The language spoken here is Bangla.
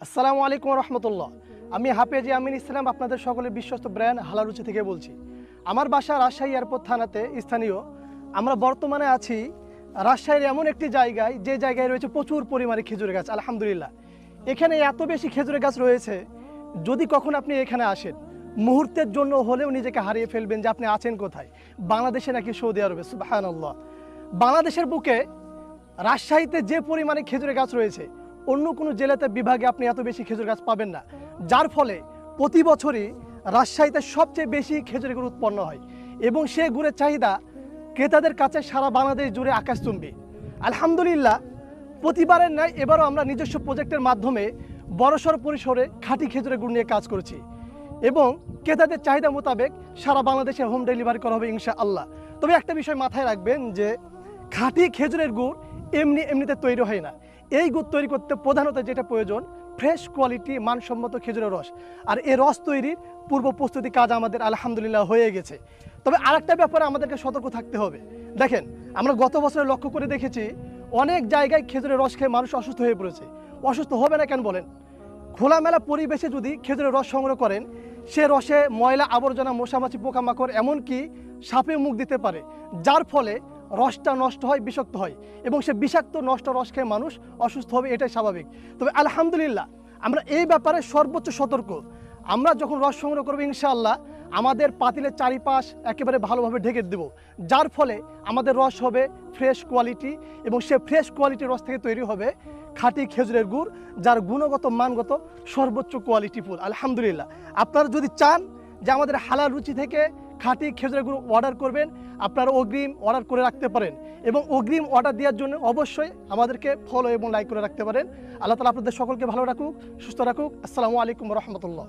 আসসালামু আলাইকুম রহমতুল্লাহ। আমি হাফেজ আমিন ইসলাম, আপনাদের সকলের বিশ্বস্ত ব্র্যান্ড হালারুচি থেকে বলছি। আমার বাসা রাজশাহী এয়ারপোর্ট থানাতে স্থানীয়। আমরা বর্তমানে আছি রাজশাহীর এমন একটি জায়গায়, যে জায়গায় রয়েছে প্রচুর পরিমাণে খেজুরের গাছ। আলহামদুলিল্লাহ, এখানে এত বেশি খেজুরের গাছ রয়েছে, যদি কখন আপনি এখানে আসেন মুহূর্তের জন্য হলেও নিজেকে হারিয়ে ফেলবেন যে আপনি আছেন কোথায়, বাংলাদেশে নাকি সৌদি আরবে। সুবহানাল্লাহ। বাংলাদেশের বুকে রাজশাহীতে যে পরিমাণে খেজুরের গাছ রয়েছে, অন্য কোনো জেলাতে বিভাগে আপনি এত বেশি খেজুর গাছ পাবেন না, যার ফলে প্রতি বছরই রাজশাহীতে সবচেয়ে বেশি খেজুরের গুড় উৎপন্ন হয় এবং সে গুড়ের চাহিদা ক্রেতাদের কাছে সারা বাংলাদেশ জুড়ে আকাশচুম্বী। আলহামদুলিল্লাহ, প্রতিবারের ন্যায় এবারও আমরা নিজস্ব প্রজেক্টের মাধ্যমে বড়সড় পরিসরে খাঁটি খেজুরের গুড় নিয়ে কাজ করেছি এবং ক্রেতাদের চাহিদা মোতাবেক সারা বাংলাদেশে হোম ডেলিভারি করা হবে ইনশাআল্লাহ। তবে একটা বিষয় মাথায় রাখবেন যে খাঁটি খেজুরের গুড় এমনিতে তৈরি হয় না। এই গুড় তৈরি করতে প্রধানত যেটা প্রয়োজন, ফ্রেশ কোয়ালিটি মানসম্মত খেজুরের রস। আর এই রস তৈরির পূর্ব প্রস্তুতি কাজ আমাদের আলহামদুলিল্লাহ হয়ে গেছে। তবে আরেকটা ব্যাপারে আমাদেরকে সতর্ক থাকতে হবে। দেখেন, আমরা গত বছরে লক্ষ্য করে দেখেছি অনেক জায়গায় খেজুরের রস খেয়ে মানুষ অসুস্থ হয়ে পড়েছে। অসুস্থ হবে না কেন বলেন? খোলামেলা পরিবেশে যদি খেজুরের রস সংগ্রহ করেন, সে রসে ময়লা আবর্জনা, মশামাছি, পোকামাকড়, এমনকি সাপে মুখ দিতে পারে, যার ফলে রসটা নষ্ট হয়, বিষাক্ত হয় এবং সে বিষাক্ত নষ্ট রস খেয়ে মানুষ অসুস্থ হবে, এটাই স্বাভাবিক। তবে আলহামদুলিল্লাহ, আমরা এই ব্যাপারে সর্বোচ্চ সতর্ক। আমরা যখন রস সংগ্রহ করবো ইনশাআল্লাহ আমাদের পাতিলের চারিপাশ একেবারে ভালোভাবে ঢেকে দেব, যার ফলে আমাদের রস হবে ফ্রেশ কোয়ালিটি এবং সে ফ্রেশ কোয়ালিটির রস থেকে তৈরি হবে খাঁটি খেজুরের গুড়, যার গুণগত মানগত সর্বোচ্চ কোয়ালিটিফুল। আলহামদুলিল্লাহ, আপনারা যদি চান যে আমাদের হালাল রুচি থেকে খাঁটি খেজুরের গুড় অর্ডার করবেন, আপনারা অগ্রিম অর্ডার করে রাখতে পারেন এবং অগ্রিম অর্ডার দেওয়ার জন্য অবশ্যই আমাদেরকে ফলো এবং লাইক করে রাখতে পারেন। আল্লাহ তাআলা আপনাদের সকলকে ভালো রাখুক, সুস্থ রাখুক। আসসালামু আলাইকুম রহমতুল্লাহ।